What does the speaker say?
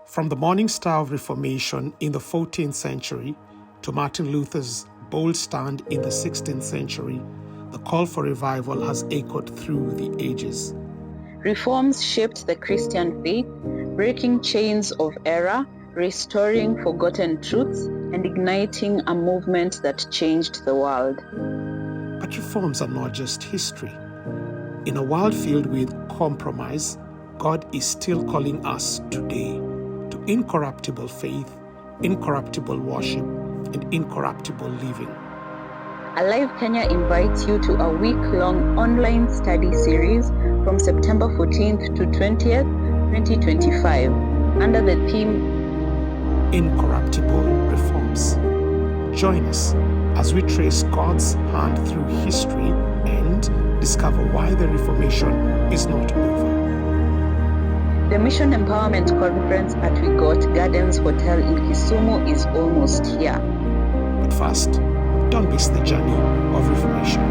From the morning star of Reformation in the 14th century to Martin Luther's bold stand in the 16th century, the call for revival has echoed through the ages. Reforms shaped the Christian faith, breaking chains of error, restoring forgotten truths, and igniting a movement that changed the world. But reforms are not just history. In a world filled with compromise, God is still calling us today to incorruptible faith, incorruptible worship, and incorruptible living. Alive Kenya invites you to a week-long online study series from September 14th to 20th, 2025, under the theme Incorruptible Reforms. Join us as we trace God's hand through history and discover why the Reformation is not over. The Mission Empowerment Conference at We Got Gardens Hotel in Kisumu is almost here. But first, don't miss the journey of Reformation.